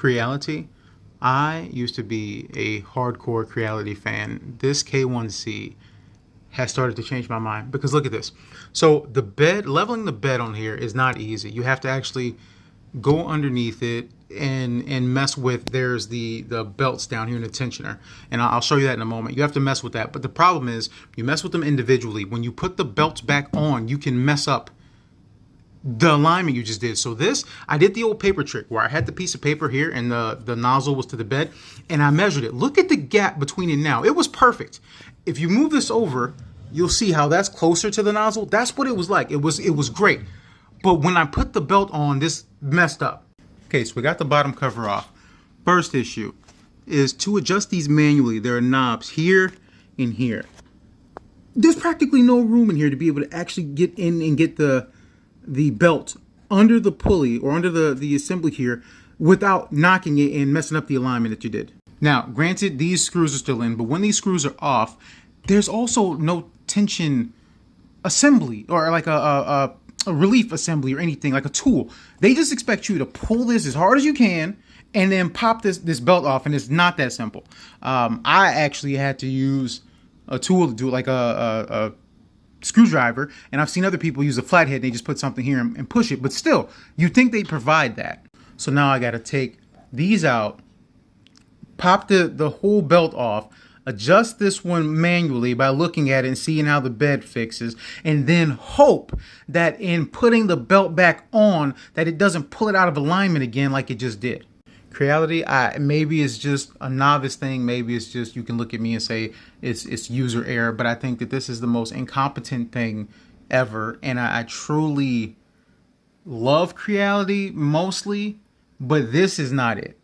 Creality. I used to be a hardcore Creality fan. This K1C has started to change my mind because look at this. So the bed, leveling the bed on here is not easy. You have to actually go underneath it and mess with, there's the belts down here in the tensioner, and I'll show you that in a moment. You have to mess with that, but the problem is you mess with them individually. When you put the belts back on, you can mess up the alignment you just did. So this, I did the old paper trick where I had the piece of paper here and the nozzle was to the bed, and I measured it. Look at the gap between it now. It was perfect. If you move this over, you'll see how that's closer to the nozzle. That's what it was like. It was great. But when I put the belt on, this messed up. Okay, so we got the bottom cover off. First issue is to adjust these manually. There are knobs here and here. There's practically no room in here to be able to actually get in and get the belt under the pulley or under the assembly here without knocking it and messing up the alignment that you did. Now, granted, these screws are still in, but when these screws are off, there's also no tension assembly or like a relief assembly or anything, like a tool. They just expect you to pull this as hard as you can and then pop this belt off, and it's not that simple. I actually had to use a tool to do it, like a screwdriver, and I've seen other people use a flathead and they just put something here and push it, but still, you'd think they provide that. So now I got to take these out, pop the whole belt off, adjust this one manually by looking at it and seeing how the bed fixes, and then hope that in putting the belt back on that it doesn't pull it out of alignment again like it just did. Creality, maybe it's just a novice thing, maybe it's just you can look at me and say it's user error, but I think that this is the most incompetent thing ever, and I truly love Creality mostly, but this is not it.